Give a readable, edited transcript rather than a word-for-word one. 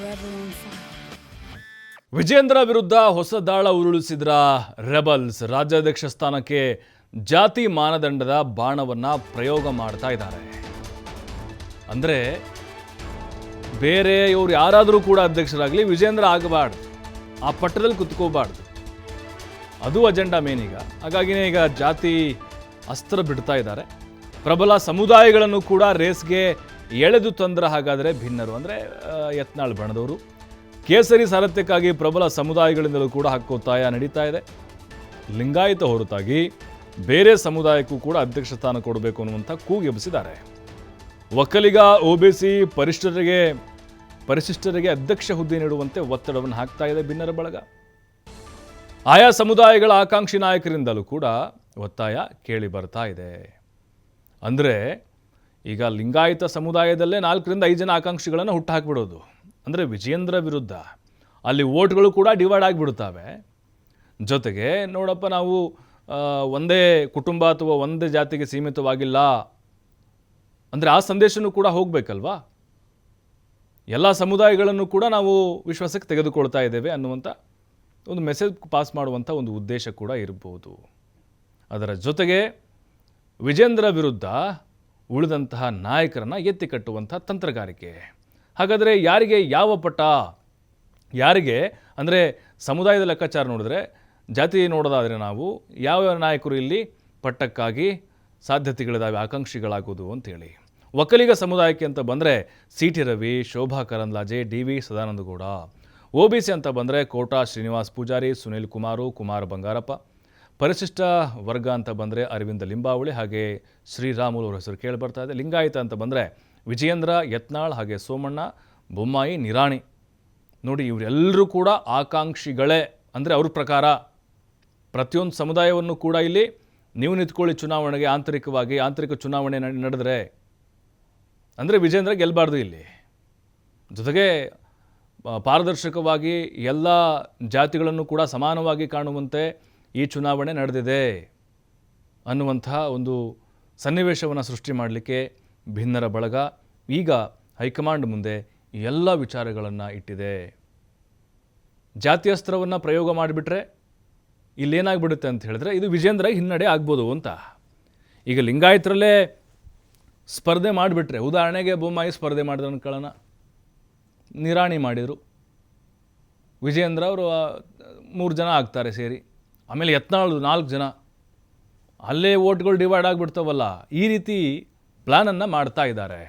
forever on fire. Vijendra ವಿರುದ್ಧ ಹೊಸ ದಾಳ ಉರುಳಿಸಿದ್ರ ರೆಬಲ್ಸ್. ರಾಜ್ಯಾಧ್ಯಕ್ಷ ಸ್ಥಾನಕ್ಕೆ ಜಾತಿ ಮಾನದಂಡದ ಬಾಣವನ್ನ ಪ್ರಯೋಗ ಮಾಡ್ತಾ ಇದ್ದಾರೆ. ಅಂದ್ರೆ ಬೇರೆ ಇವ್ರು ಯಾರಾದರೂ ಕೂಡ ಅಧ್ಯಕ್ಷರಾಗಲಿ, ವಿಜೇಂದ್ರ ಆಗಬಾರ್ದು, ಆ ಪಟ್ಟದಲ್ಲಿ ಕುತ್ಕೋಬಾರ್ದು, ಅದು ಅಜೆಂಡಾ ಮೇನ್ ಈಗ. ಹಾಗಾಗಿನೇ ಈಗ ಜಾತಿ ಅಸ್ತ್ರ ಬಿಡ್ತಾ ಇದ್ದಾರೆ. ಪ್ರಬಲ ಸಮುದಾಯಗಳನ್ನು ಕೂಡ ರೇಸ್ಗೆ ಎಳೆದು ತಂದ್ರ ಹಾಗಾದರೆ ಭಿನ್ನರು, ಅಂದರೆ ಯತ್ನಾಳ್ ಬಣದವರು. ಕೇಸರಿ ಸಾರಥ್ಯಕ್ಕಾಗಿ ಪ್ರಬಲ ಸಮುದಾಯಗಳಿಂದಲೂ ಕೂಡ ಹಕ್ಕೊತ್ತಾಯ ನಡೀತಾ ಇದೆ. ಲಿಂಗಾಯತ ಹೊರತಾಗಿ ಬೇರೆ ಸಮುದಾಯಕ್ಕೂ ಕೂಡ ಅಧ್ಯಕ್ಷ ಸ್ಥಾನ ಕೊಡಬೇಕು ಅನ್ನುವಂಥ ಕೂಗು ಎಬ್ಬಿಸಿದ್ದಾರೆ. ಒಕ್ಕಲಿಗ, ಒಬಿಸಿ, ಪರಿಶಿಷ್ಟರಿಗೆ ಅಧ್ಯಕ್ಷ ಹುದ್ದೆ ನೀಡುವಂತೆ ಒತ್ತಡವನ್ನು ಹಾಕ್ತಾ ಇದೆ ಭಿನ್ನರ ಬಳಗ. ಆಯಾ ಸಮುದಾಯಗಳ ಆಕಾಂಕ್ಷಿ ನಾಯಕರಿಂದಲೂ ಕೂಡ ಒತ್ತಾಯ ಕೇಳಿ ಬರ್ತಾ ಇದೆ. ಅಂದರೆ ಈಗ ಲಿಂಗಾಯತ ಸಮುದಾಯದಲ್ಲೇ 4ರಿಂದ 5 ಜನ ಆಕಾಂಕ್ಷಿಗಳನ್ನು ಹುಟ್ಟುಹಾಕಿಬಿಡೋದು. ಅಂದರೆ ವಿಜೇಂದ್ರ ವಿರುದ್ಧ ಅಲ್ಲಿ ವೋಟ್ಗಳು ಕೂಡ ಡಿವೈಡ್ ಆಗಿಬಿಡ್ತವೆ. ಜೊತೆಗೆ ನೋಡಪ್ಪ, ನಾವು ಒಂದೇ ಕುಟುಂಬ ಅಥವಾ ಒಂದೇ ಜಾತಿಗೆ ಸೀಮಿತವಾಗಿಲ್ಲ ಅಂದರೆ ಆ ಸಂದೇಶನೂ ಕೂಡ ಹೋಗಬೇಕಲ್ವಾ. ಎಲ್ಲ ಸಮುದಾಯಗಳನ್ನು ಕೂಡ ನಾವು ವಿಶ್ವಾಸಕ್ಕೆ ತೆಗೆದುಕೊಳ್ತಾ ಇದ್ದೇವೆ ಅನ್ನುವಂಥ ಒಂದು ಮೆಸೇಜ್ ಪಾಸ್ ಮಾಡುವಂಥ ಒಂದು ಉದ್ದೇಶ ಕೂಡ ಇರ್ಬೋದು. ಅದರ ಜೊತೆಗೆ ವಿಜೇಂದ್ರ ವಿರುದ್ಧ ಉಳಿದಂತಹ ನಾಯಕರನ್ನು ಎತ್ತಿ ಕಟ್ಟುವಂಥ ತಂತ್ರಗಾರಿಕೆ. ಹಾಗಾದರೆ ಯಾರಿಗೆ ಯಾವ ಪಟ್ಟ, ಯಾರಿಗೆ ಅಂದರೆ ಸಮುದಾಯದ ಲೆಕ್ಕಾಚಾರ ನೋಡಿದ್ರೆ, ಜಾತಿ ನೋಡೋದಾದರೆ ನಾವು ಯಾವ ನಾಯಕರು ಇಲ್ಲಿ ಪಟ್ಟಕ್ಕಾಗಿ ಸಾಧ್ಯತೆಗಳಿದ್ದಾವೆ, ಆಕಾಂಕ್ಷಿಗಳಾಗೋದು ಅಂತೇಳಿ. ಒಕ್ಕಲಿಗ ಸಮುದಾಯಕ್ಕೆ ಅಂತ ಬಂದರೆ CT. Ravi, Shobha Karandlaje, DV. Sadananda Gowda. OBC ಅಂತ ಬಂದರೆ ಕೋಟಾ ಶ್ರೀನಿವಾಸ್ ಪೂಜಾರಿ, ಸುನಿಲ್ ಕುಮಾರು, ಕುಮಾರ್ ಬಂಗಾರಪ್ಪ. ಪರಿಶಿಷ್ಟ ವರ್ಗ ಅಂತ ಬಂದರೆ ಅರವಿಂದ ಲಿಂಬಾವಳಿ ಹಾಗೆ ಶ್ರೀರಾಮುಲು ಅವರ ಹೆಸರು ಕೇಳಿ ಬರ್ತಾ ಇದೆ. ಲಿಂಗಾಯತ ಅಂತ ಬಂದರೆ ವಿಜಯೇಂದ್ರ, ಯತ್ನಾಳ್ ಹಾಗೆ ಸೋಮಣ್ಣ, ಬೊಮ್ಮಾಯಿ, ನಿರಾಣಿ. ನೋಡಿ, ಇವರೆಲ್ಲರೂ ಕೂಡ ಆಕಾಂಕ್ಷಿಗಳೇ. ಅಂದರೆ ಅವ್ರ ಪ್ರಕಾರ ಪ್ರತಿಯೊಂದು ಸಮುದಾಯವನ್ನು ಕೂಡ ಇಲ್ಲಿ ನೀವು ನಿಂತ್ಕೊಳ್ಳಿ ಚುನಾವಣೆಗೆ, ಆಂತರಿಕ ಚುನಾವಣೆ ನಡೆದರೆ ಅಂದರೆ ವಿಜೇಂದ್ರ ಗೆಲ್ಲಬಾರ್ದು ಇಲ್ಲಿ. ಜೊತೆಗೆ ಪಾರದರ್ಶಕವಾಗಿ ಎಲ್ಲ ಜಾತಿಗಳನ್ನು ಕೂಡ ಸಮಾನವಾಗಿ ಕಾಣುವಂತೆ ಈ ಚುನಾವಣೆ ನಡೆದಿದೆ ಅನ್ನುವಂತಹ ಒಂದು ಸನ್ನಿವೇಶವನ್ನು ಸೃಷ್ಟಿ ಮಾಡಲಿಕ್ಕೆ ಭಿನ್ನರ ಬಳಗ ಈಗ ಹೈಕಮಾಂಡ್ ಮುಂದೆ ಎಲ್ಲ ವಿಚಾರಗಳನ್ನು ಇಟ್ಟಿದೆ. ಜಾತ್ಯಸ್ತ್ರವನ್ನು ಪ್ರಯೋಗ ಮಾಡಿಬಿಟ್ರೆ ಇಲ್ಲೇನಾಗ್ಬಿಡುತ್ತೆ ಅಂತ ಹೇಳಿದ್ರೆ ಇದು ವಿಜೇಂದ್ರ ಹಿನ್ನಡೆ ಆಗ್ಬೋದು ಅಂತ. ಈಗ ಲಿಂಗಾಯತರಲ್ಲೇ ಸ್ಪರ್ಧೆ ಮಾಡಿಬಿಟ್ರೆ, ಉದಾಹರಣೆಗೆ ಬೊಮ್ಮಾಯಿ ಸ್ಪರ್ಧೆ ಮಾಡಿದ್ರು ಅನ್ಕೊಳ್ಳೋಣ, ನಿರಾಣಿ ಮಾಡಿದರು, ವಿಜೇಂದ್ರ ಅವರು 3 ಜನ ಆಗ್ತಾರೆ ಸೇರಿ, ಆಮೇಲೆ ಯತ್ನಾಳ್ 4 ಜನ, ಅಲ್ಲೇ ವೋಟ್ಗಳು ಡಿವೈಡ್ ಆಗಿಬಿಡ್ತಾವಲ್ಲ. ಈ ರೀತಿ ಪ್ಲ್ಯಾನನ್ನು ಮಾಡ್ತಾ ಇದ್ದಾರೆ.